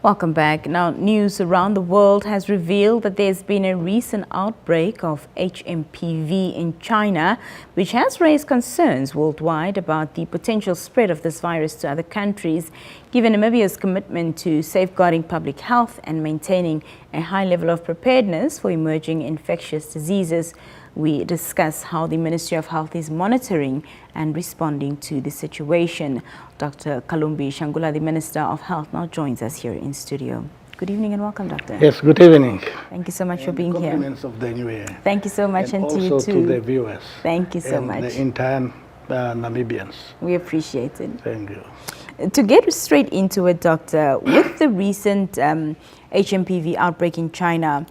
Welcome back. Now, news around the world has revealed that there's been a recent outbreak of HMPV in China, which has raised concerns worldwide about the potential spread of this virus to other countries. Given Namibia's commitment to safeguarding public health and maintaining a high level of preparedness for emerging infectious diseases, we discuss how the Ministry of Health is monitoring and responding to the situation. Dr. Kalumbi Shangula, the Minister of Health, now joins us here in studio. Good evening and welcome, Doctor. Yes, good evening. Thank you so much for being here. Compliments of the new year. Thank you so much, and to you too. Also to the viewers. Thank you so much. The entire Namibians. We appreciate it. Thank you. To get straight into it, Doctor, with the recent HMPV outbreak in China,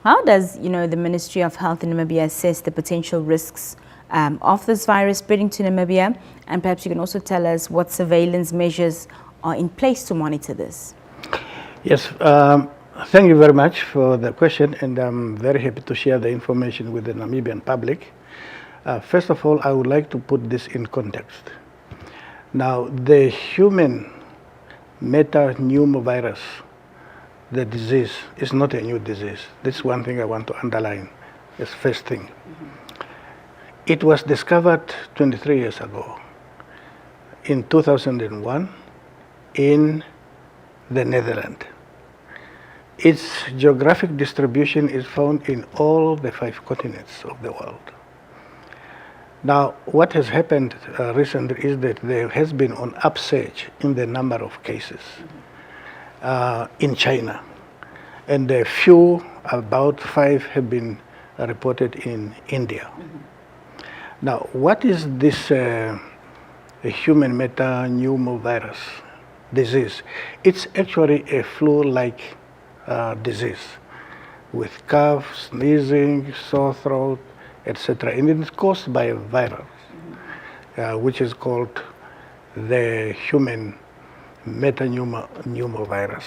how does the Ministry of Health in Namibia assess the potential risks of this virus spreading to Namibia? And perhaps you can also tell us what surveillance measures are in place to monitor this. Yes, thank you very much for the question, and I'm very happy to share the information with the Namibian public. First of all, I would like to put this in context. Now, the Human Metapneumovirus, the disease, is not a new disease. This is one thing I want to underline as first thing. It was discovered 23 years ago, in 2001, in the Netherlands. Its geographic distribution is found in all the 5 continents of the world. Now, what has happened recently is that there has been an upsurge in the number of cases in China, and a few, about 5, have been reported in India. Now, what is this human metapneumovirus disease? It's actually a flu-like disease with cough, sneezing, sore throat, etc. And it's caused by a virus, which is called the Human Metapneumovirus.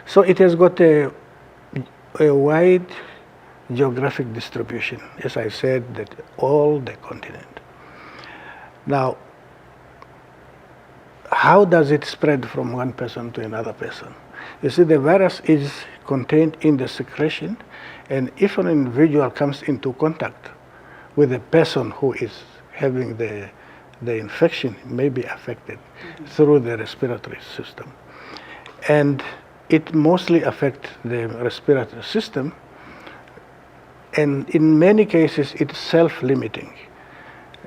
So it has got a wide geographic distribution, as I said, that all the continent. Now, how does it spread from one person to another person? You see, the virus is contained in the secretion, and if an individual comes into contact with a person who is having the infection, may be affected through the respiratory system. And it mostly affects the respiratory system, and in many cases it's self-limiting.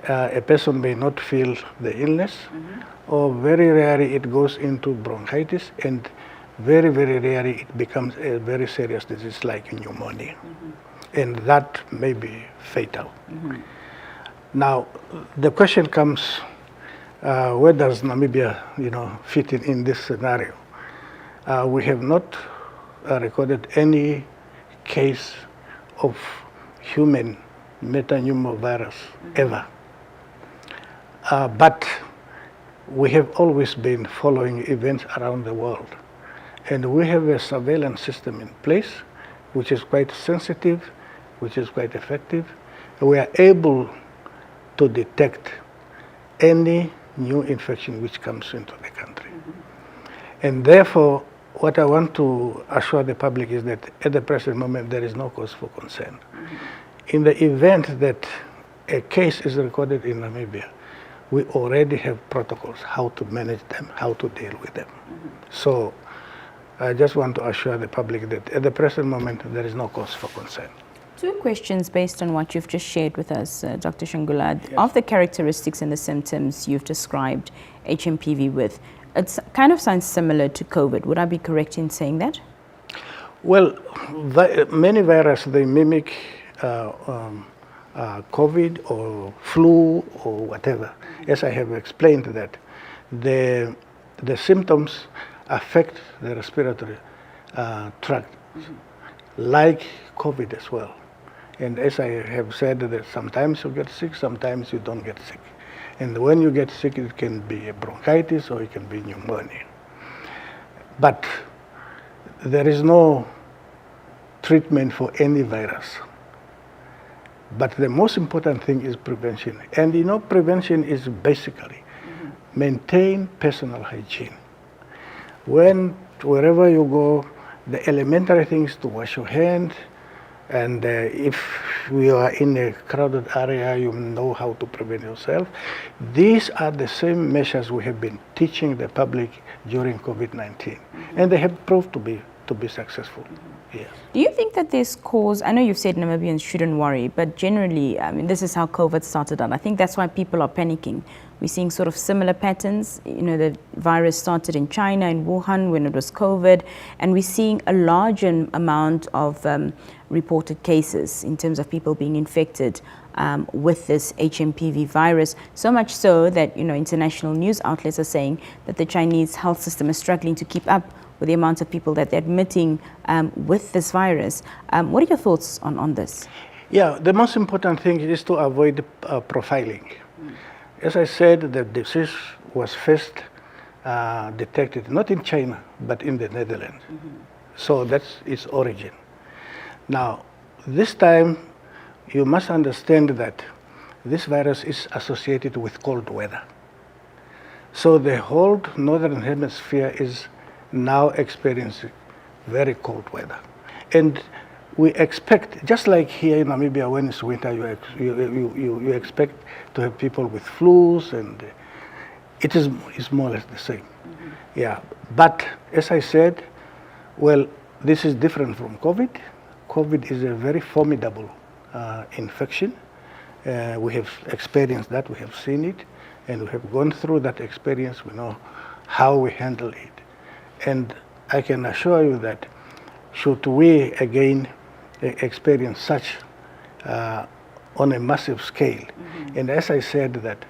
A person may not feel the illness, or very rarely it goes into bronchitis, and very, very rarely it becomes a very serious disease like pneumonia. And that may be fatal. Now, the question comes, where does Namibia, fit in this scenario? We have not recorded any case of human metapneumovirus ever. But we have always been following events around the world. And we have a surveillance system in place, which is quite sensitive, which is quite effective. We are able to detect any new infection which comes into the country. And therefore, what I want to assure the public is that at the present moment, there is no cause for concern. In the event that a case is recorded in Namibia, we already have protocols how to manage them, how to deal with them. So I just want to assure the public that at the present moment, there is no cause for concern. 2 questions based on what you've just shared with us, Dr. Shangula. Yes. Of the characteristics and the symptoms you've described HMPV with, it kind of sounds similar to COVID. Would I be correct in saying that? Well, many viruses, they mimic COVID or flu or whatever. As I have explained that, the symptoms affect the respiratory tract, like COVID as well. And as I have said, that sometimes you get sick, sometimes you don't get sick. And when you get sick, it can be a bronchitis or it can be pneumonia. But there is no treatment for any virus. But the most important thing is prevention. And prevention is basically maintain personal hygiene. When wherever you go, the elementary things to wash your hand, and if we are in a crowded area, you know how to prevent yourself. These are the same measures we have been teaching the public during COVID-19, and they have proved to be successful. Yes. Do you think that there's cause, I know you've said Namibians shouldn't worry, but generally, I mean, this is how COVID started out. I think that's why people are panicking. We're seeing sort of similar patterns. You know, the virus started in China, in Wuhan, when it was COVID, and we're seeing a large amount of reported cases in terms of people being infected with this HMPV virus. So much so that, you know, international news outlets are saying that the Chinese health system is struggling to keep up with the amount of people that they're admitting with this virus. What are your thoughts on this? Yeah, the most important thing is to avoid profiling. As I said, the disease was first detected not in China, but in the Netherlands. So that's its origin. Now, this time, you must understand that this virus is associated with cold weather. So the whole northern hemisphere is now experiencing very cold weather. And we expect, just like here in Namibia when it's winter, you expect to have people with flus, and it is more or less the same. Yeah, but as I said, well, this is different from COVID. COVID is a very formidable infection. We have experienced that, we have seen it, and we have gone through that experience. We know how we handle it. And I can assure you that should we again experience such on a massive scale, and as I said that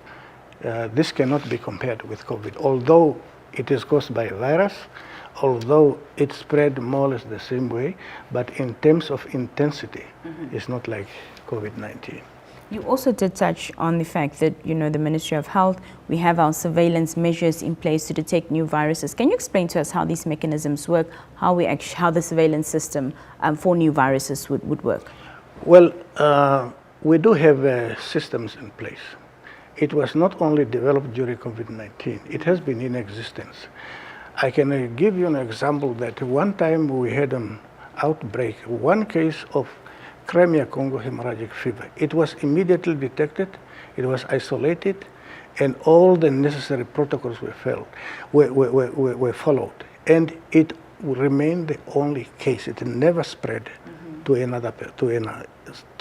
this cannot be compared with COVID, although it is caused by a virus, although it spread more or less the same way, but in terms of intensity, it's not like COVID-19. You also did touch on the fact that, you know, the Ministry of Health, we have our surveillance measures in place to detect new viruses. Can you explain to us how these mechanisms work, how the surveillance system for new viruses would work? Well, we do have systems in place. It was not only developed during COVID-19, it has been in existence. I can give you an example that one time we had an outbreak, one case of Crimea Congo hemorrhagic fever. It was immediately detected, it was isolated, and all the necessary protocols were followed. And it remained the only case. It never spread to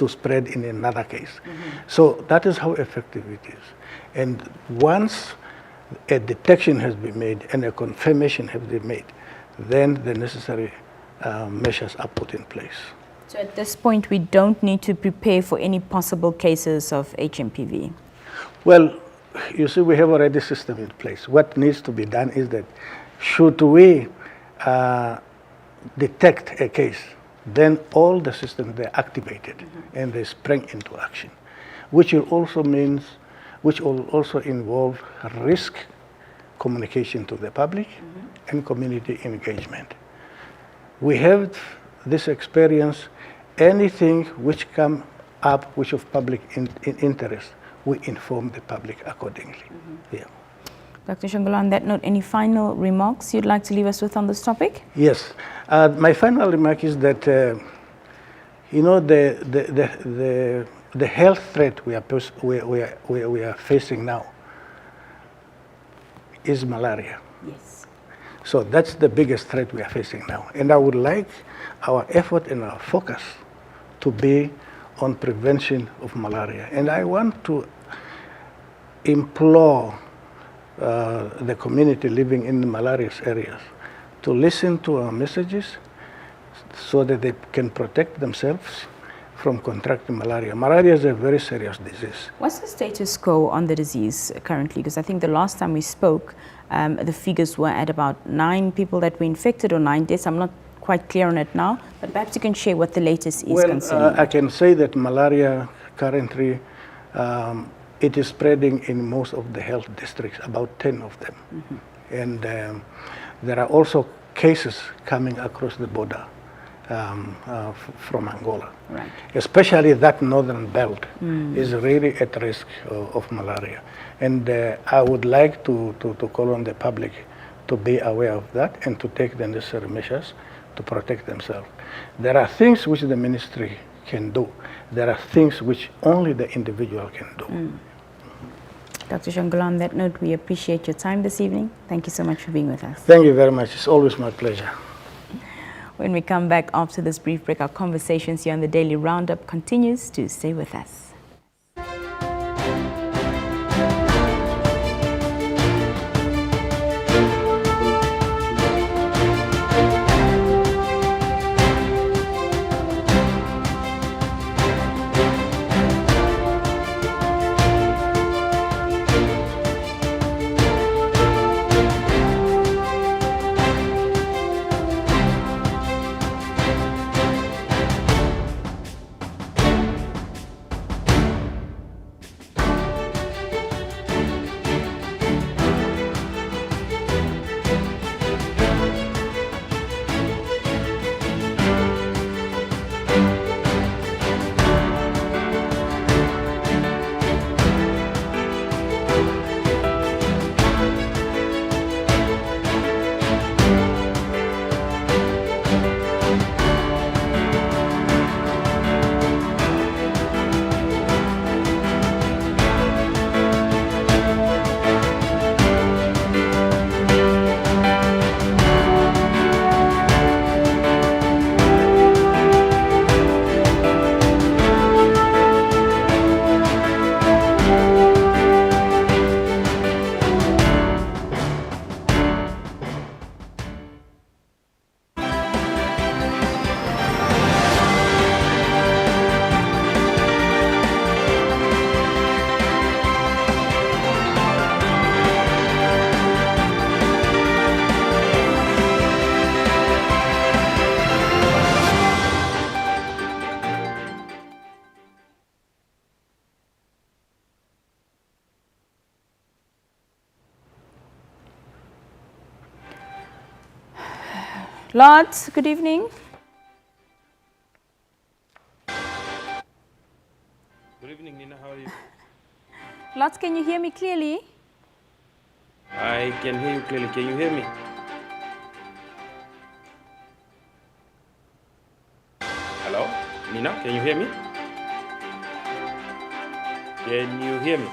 spread in another case. So that is how effective it is. And once a detection has been made and a confirmation has been made, then the necessary measures are put in place. So at this point, we don't need to prepare for any possible cases of HMPV? Well, you see, we have already a system in place. What needs to be done is that should we detect a case, then all the systems, they're activated and they spring into action, which will also involve risk communication to the public and community engagement. We have this experience. Anything which come up which of public interest, we inform the public accordingly. Yeah. Dr. Shangula, on that note, any final remarks you'd like to leave us with on this topic? Yes. My final remark is that, you know, the health threat we are facing now is malaria. Yes. So that's the biggest threat we are facing now. And I would like our effort and our focus to be on prevention of malaria. And I want to implore the community living in the malarious areas to listen to our messages so that they can protect themselves from contracting malaria. Malaria is a very serious disease. What's the status quo on the disease currently? Because I think the last time we spoke, the figures were at about 9 people that were infected or 9 deaths. I'm not quite clear on it now, but perhaps you can share what the latest is concerning. I can say that malaria currently, it is spreading in most of the health districts, about 10 of them. And there are also cases coming across the border from Angola. Right. Especially that northern belt is really at risk of malaria. And I would like to call on the public to be aware of that and to take the necessary measures to protect themselves. There are things which the ministry can do. There are things which only the individual can do. Dr. Shangula, on that note, we appreciate your time this evening. Thank you so much for being with us. Thank you very much. It's always my pleasure. When we come back after this brief break, our conversations here on the Daily Roundup continues. To stay with us. Lords, good evening. Good evening, Nina. How are you? Lords, can you hear me clearly? I can hear you clearly. Can you hear me? Hello? Nina, can you hear me? Can you hear me?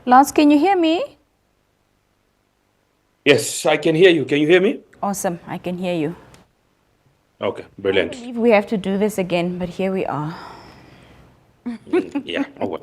Lords, can you hear me? Yes, I can hear you. Can you hear me? Awesome, I can hear you. Okay, I brilliant. believe we have to do this again, but here we are. Yeah, oh well.